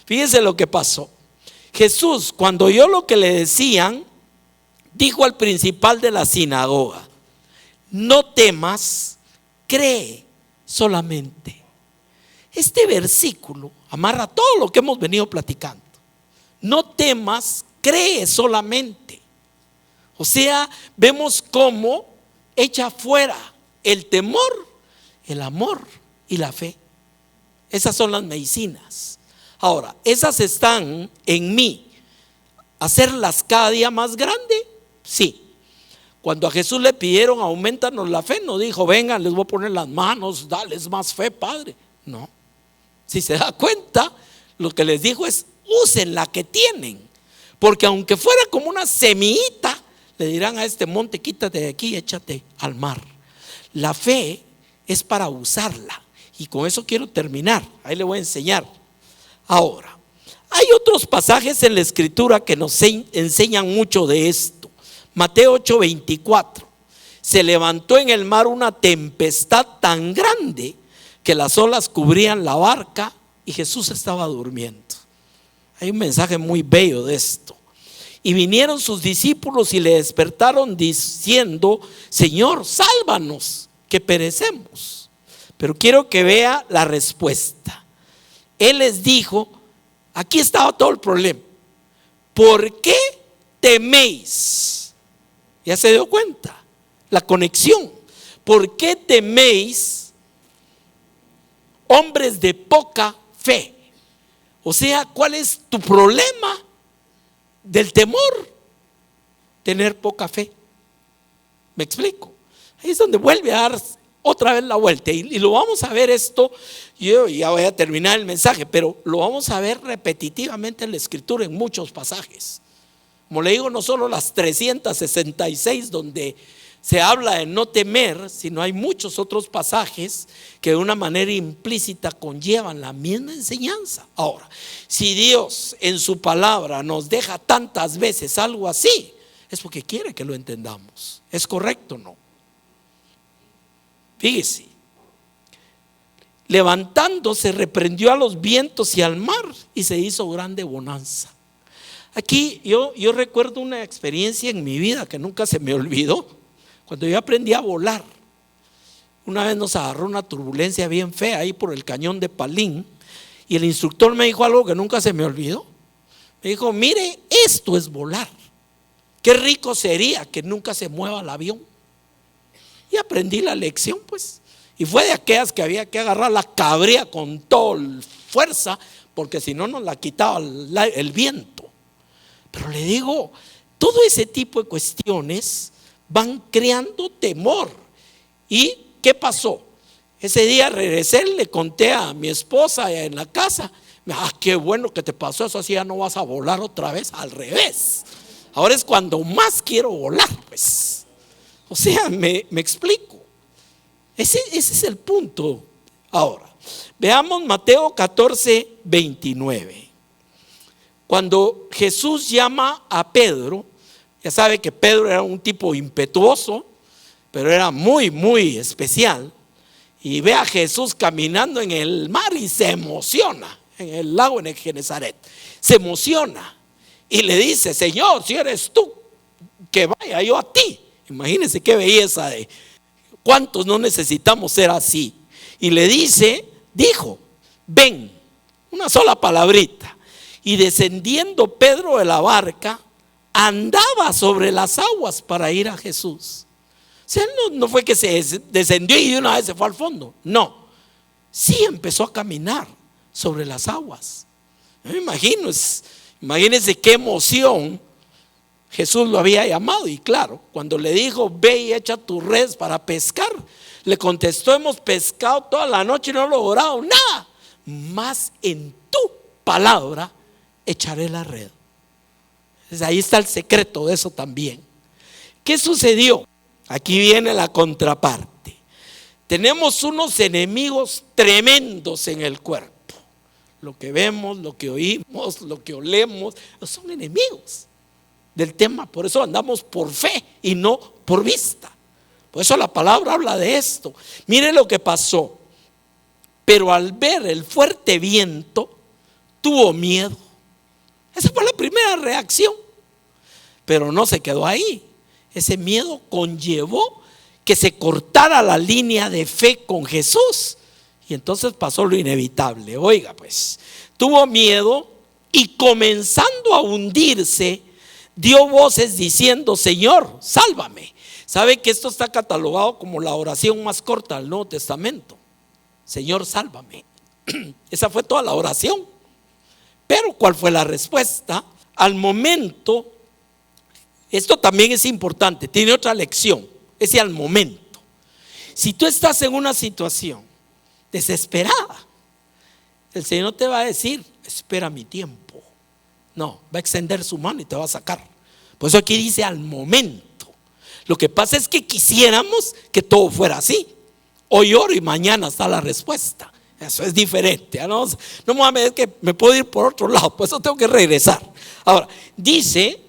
Fíjense lo que pasó. Jesús, cuando oyó lo que le decían, dijo al principal de la sinagoga: no temas, cree solamente. Este versículo amarra todo lo que hemos venido platicando. No temas, cree solamente. O sea, vemos cómo echa fuera el temor, el amor y la fe. Esas son las medicinas. Ahora, esas están en mí. ¿Hacerlas cada día más grande? Sí. Cuando a Jesús le pidieron aumentanos la fe, no dijo: vengan, les voy a poner las manos, dales más fe, Padre. No. Si se da cuenta, lo que les dijo es: usen la que tienen. Porque aunque fuera como una semillita, le dirán a este monte: quítate de aquí, échate al mar. La fe es para usarla. Y con eso quiero terminar. Ahí le voy a enseñar. Ahora, hay otros pasajes en la Escritura que nos enseñan mucho de esto. Mateo 8:24. Se levantó en el mar una tempestad tan grande que las olas cubrían la barca y Jesús estaba durmiendo. Hay un mensaje muy bello de esto. Y vinieron sus discípulos y le despertaron diciendo: Señor, sálvanos, que perecemos. Pero quiero que vea la respuesta. Él les dijo, aquí estaba todo el problema: ¿por qué teméis? Ya se dio cuenta la conexión. ¿Por qué teméis, hombres de poca fe? O sea, ¿cuál es tu problema del temor? Tener poca fe. ¿Me explico? Ahí es donde vuelve a dar otra vez la vuelta. Y lo vamos a ver esto. Yo ya voy a terminar el mensaje, pero lo vamos a ver repetitivamente en la Escritura en muchos pasajes. Como le digo, no solo las 366 donde se habla de no temer, sino hay muchos otros pasajes que de una manera implícita conllevan la misma enseñanza. Ahora, si Dios en su palabra nos deja tantas veces algo así, es porque quiere que lo entendamos. ¿Es correcto o no? Fíjese, levantándose reprendió a los vientos y al mar y se hizo grande bonanza. Aquí yo recuerdo una experiencia en mi vida que nunca se me olvidó. Cuando yo aprendí a volar, una vez nos agarró una turbulencia bien fea ahí por el cañón de Palín, y el instructor me dijo algo que nunca se me olvidó. Me dijo: mire, esto es volar. Qué rico sería que nunca se mueva el avión. Y aprendí la lección, pues. Y fue de aquellas que había que agarrar la cabría con toda fuerza, porque si no nos la quitaba el viento. Pero le digo, todo ese tipo de cuestiones van creando temor. ¿Y qué pasó? Ese día regresé, le conté a mi esposa en la casa: qué bueno que te pasó eso, así ya no vas a volar otra vez. Al revés, ahora es cuando más quiero volar, pues. O sea, me explico. Ese es el punto. Ahora, veamos Mateo 14:29. Cuando Jesús llama a Pedro, ya sabe que Pedro era un tipo impetuoso, pero era muy, muy especial. Y ve a Jesús caminando en el mar y se emociona, en el lago en el Genezaret. Se emociona y le dice: Señor, si eres tú, que vaya yo a ti. Imagínense qué belleza de cuántos no necesitamos ser así. Y le dijo: ven, una sola palabrita. Y descendiendo Pedro de la barca, andaba sobre las aguas para ir a Jesús. O sea, no fue que se descendió y de una vez se fue al fondo. No, sí empezó a caminar sobre las aguas. Yo me imagino, imagínense qué emoción. Jesús lo había llamado, y claro, cuando le dijo: ve y echa tus redes para pescar, le contestó: hemos pescado toda la noche y no he logrado nada, mas en tu palabra echaré la red. Entonces, ahí está el secreto de eso también. ¿Qué sucedió? Aquí viene la contraparte. Tenemos unos enemigos tremendos en el cuerpo. Lo que vemos, lo que oímos, lo que olemos, son enemigos del tema. Por eso andamos por fe y no por vista. Por eso la palabra habla de esto. Mire lo que pasó. Pero al ver el fuerte viento, tuvo miedo. Esa fue la primera reacción. Pero no se quedó ahí. Ese miedo conllevó que se cortara la línea de fe con Jesús. Y entonces pasó lo inevitable. Oiga, pues, tuvo miedo y comenzando a hundirse, dio voces diciendo: Señor, sálvame. ¿Sabe que esto está catalogado como la oración más corta del Nuevo Testamento? Señor, sálvame. Esa fue toda la oración. Pero ¿cuál fue la respuesta? Al momento, esto también es importante, tiene otra lección, ese al momento. Si tú estás en una situación desesperada, el Señor te va a decir: espera mi tiempo. No, va a extender su mano y te va a sacar. Por eso aquí dice al momento. Lo que pasa es que quisiéramos que todo fuera así. Hoy oro y mañana está la respuesta. Eso es diferente. No me voy a meter que me puedo ir por otro lado, por eso tengo que regresar. Ahora, dice: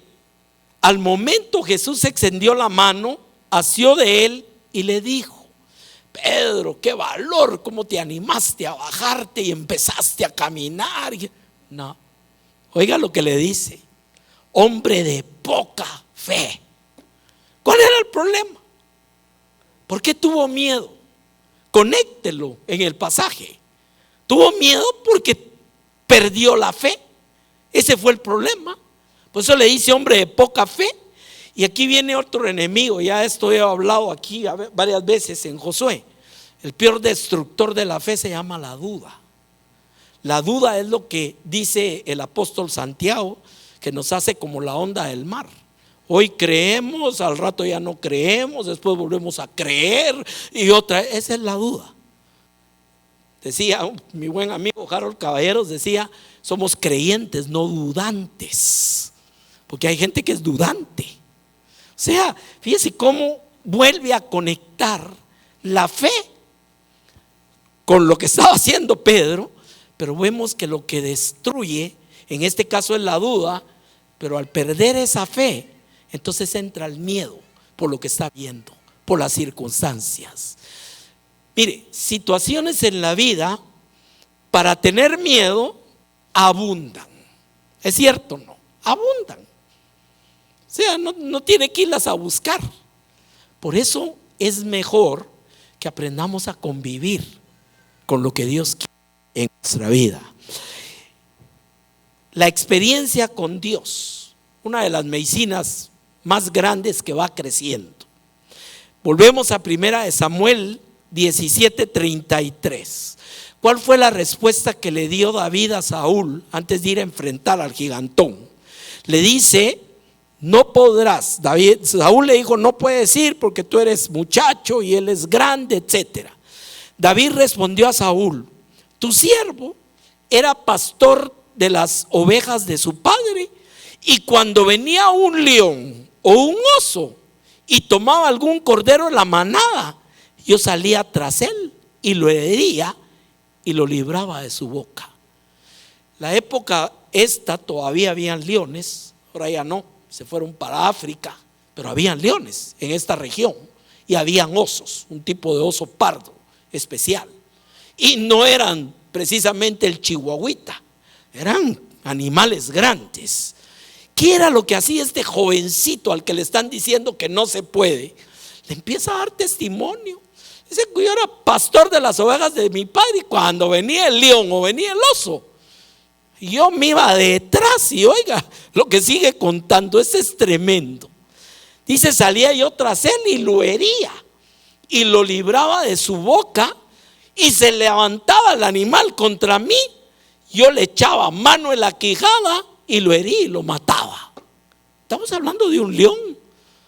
al momento Jesús extendió la mano, asió de él y le dijo: Pedro, qué valor, cómo te animaste a bajarte y empezaste a caminar. No, oiga lo que le dice: hombre de poca fe. ¿Cuál era el problema? ¿Por qué tuvo miedo? Conéctelo en el pasaje. Tuvo miedo porque perdió la fe. Ese fue el problema. Por eso le dice hombre de poca fe. Y aquí viene otro enemigo. Ya esto he hablado aquí varias veces en Josué. El peor destructor de la fe se llama la duda. La duda es lo que dice el apóstol Santiago, que nos hace como la onda del mar. Hoy creemos, al rato ya no creemos, después volvemos a creer y otra. Esa es la duda. Decía mi buen amigo Harold Caballeros, decía: somos creyentes, no dudantes. Porque hay gente que es dudante. O sea, fíjese cómo vuelve a conectar la fe con lo que estaba haciendo Pedro. Pero vemos que lo que destruye, en este caso, es la duda. Pero al perder esa fe, entonces entra el miedo por lo que está viendo, por las circunstancias. Mire, situaciones en la vida para tener miedo abundan. ¿Es cierto o no? Abundan. O sea, no tiene que irlas a buscar. Por eso es mejor que aprendamos a convivir con lo que Dios quiere en nuestra vida. La experiencia con Dios, una de las medicinas más grandes que va creciendo. Volvemos a 1 Samuel 17:33. ¿Cuál fue la respuesta que le dio David a Saúl antes de ir a enfrentar al gigantón? Le dice: no podrás. Saúl le dijo: no puedes ir porque tú eres muchacho y él es grande, etc. David respondió a Saúl: tu siervo era pastor de las ovejas de su padre, y cuando venía un león o un oso y tomaba algún cordero en la manada, yo salía tras él y lo hería y lo libraba de su boca. La época esta todavía habían leones, ahora ya no, se fueron para África, pero habían leones en esta región y habían osos, un tipo de oso pardo especial, y no eran precisamente el chihuahuita, eran animales grandes. ¿Qué era lo que hacía este jovencito al que le están diciendo que no se puede? Le empieza a dar testimonio. Dice: yo era pastor de las ovejas de mi padre, y cuando venía el león o venía el oso, yo me iba detrás. Y oiga lo que sigue contando, ese es tremendo. Dice: salía yo tras él y lo hería y lo libraba de su boca, y se levantaba el animal contra mí, yo le echaba mano en la quijada y lo herí y lo mataba. Estamos hablando de un león,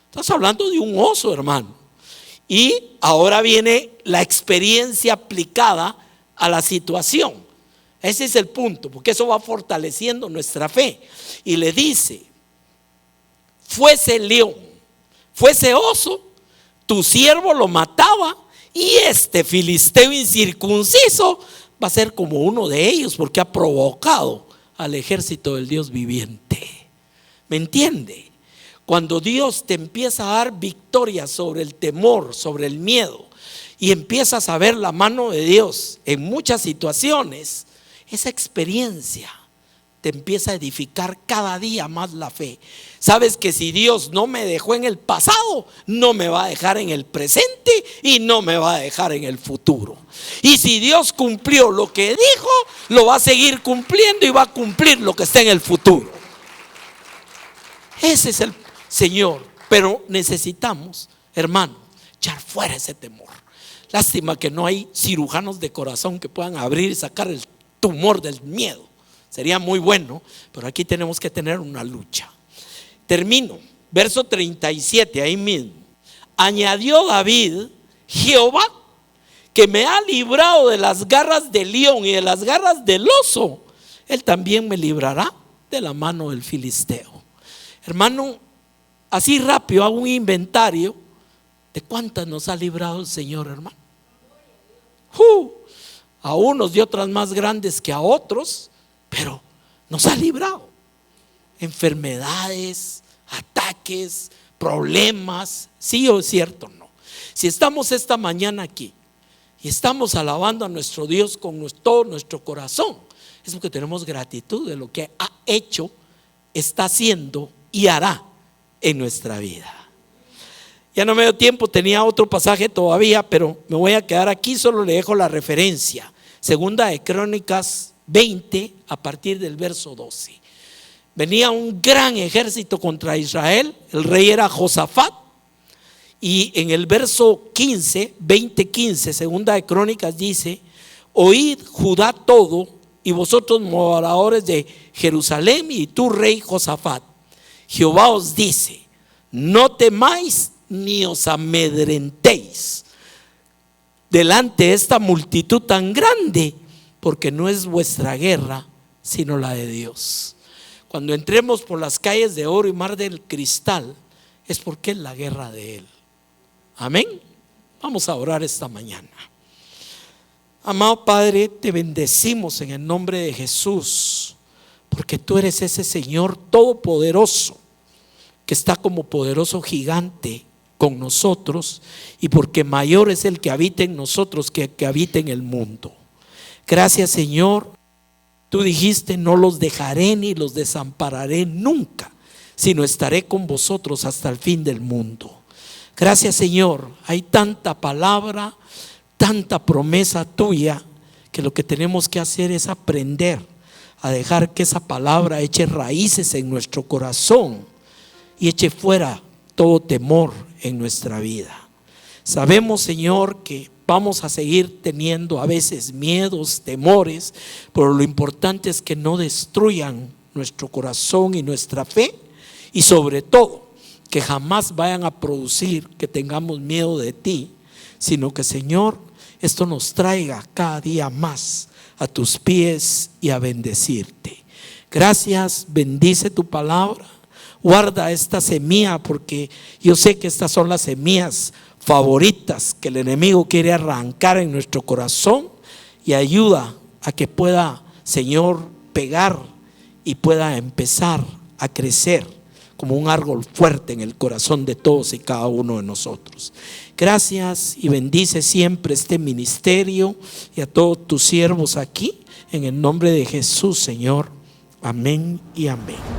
estamos hablando de un oso, hermano. Y ahora viene la experiencia aplicada a la situación. Ese es el punto, porque eso va fortaleciendo nuestra fe. Y le dice: fuese león, fuese oso, tu siervo lo mataba, y este filisteo incircunciso va a ser como uno de ellos, porque ha provocado al ejército del Dios viviente. ¿Me entiende? Cuando Dios te empieza a dar victoria sobre el temor, sobre el miedo, y empiezas a ver la mano de Dios en muchas situaciones, esa experiencia te empieza a edificar cada día más la fe. Sabes que si Dios no me dejó en el pasado, no me va a dejar en el presente y no me va a dejar en el futuro. Y si Dios cumplió lo que dijo, lo va a seguir cumpliendo y va a cumplir lo que está en el futuro. Ese es el Señor. Pero necesitamos, hermano, echar fuera ese temor. Lástima que no hay cirujanos de corazón que puedan abrir y sacar el tumor del miedo. Sería muy bueno, pero aquí tenemos que tener una lucha. Termino, verso 37, ahí mismo. Añadió David: Jehová, que me ha librado de las garras del león y de las garras del oso, Él también me librará de la mano del filisteo. Hermano, así rápido hago un inventario de cuántas nos ha librado el Señor, hermano. A unos y otras más grandes que a otros, pero nos ha librado. Enfermedades, ataques, problemas, sí o es cierto, no. Si estamos esta mañana aquí y estamos alabando a nuestro Dios con todo nuestro corazón, es porque tenemos gratitud de lo que ha hecho, está haciendo y hará en nuestra vida. Ya no me dio tiempo, tenía otro pasaje todavía, pero me voy a quedar aquí, solo le dejo la referencia. Segunda de Crónicas 20, a partir del verso 12. Venía un gran ejército contra Israel, el rey era Josafat, y en el verso 15, 20:15, segunda de Crónicas dice: oíd Judá todo, y vosotros moradores de Jerusalén, y tú rey Josafat, Jehová os dice: no temáis ni os amedrentéis delante de esta multitud tan grande, porque no es vuestra guerra, sino la de Dios. Cuando entremos por las calles de oro y mar del cristal, es porque es la guerra de Él. Amén. Vamos a orar esta mañana. Amado Padre, te bendecimos en el nombre de Jesús, porque tú eres ese Señor todopoderoso que está como poderoso gigante con nosotros, y porque mayor es el que habita en nosotros que el que habita en el mundo. Gracias, Señor. Tú dijiste: no los dejaré ni los desampararé nunca, sino estaré con vosotros hasta el fin del mundo. Gracias, Señor. Hay tanta palabra, tanta promesa tuya, que lo que tenemos que hacer es aprender a dejar que esa palabra eche raíces en nuestro corazón y eche fuera todo temor en nuestra vida. Sabemos, Señor, que vamos a seguir teniendo a veces miedos, temores, pero lo importante es que no destruyan nuestro corazón y nuestra fe, y sobre todo que jamás vayan a producir que tengamos miedo de ti, sino que, Señor, esto nos traiga cada día más a tus pies y a bendecirte. Gracias, bendice tu palabra, guarda esta semilla, porque yo sé que estas son las semillas favoritas que el enemigo quiere arrancar en nuestro corazón, y ayuda a que pueda, Señor, pegar y pueda empezar a crecer como un árbol fuerte en el corazón de todos y cada uno de nosotros. Gracias, y bendice siempre este ministerio y a todos tus siervos aquí, en el nombre de Jesús, Señor. Amén y amén.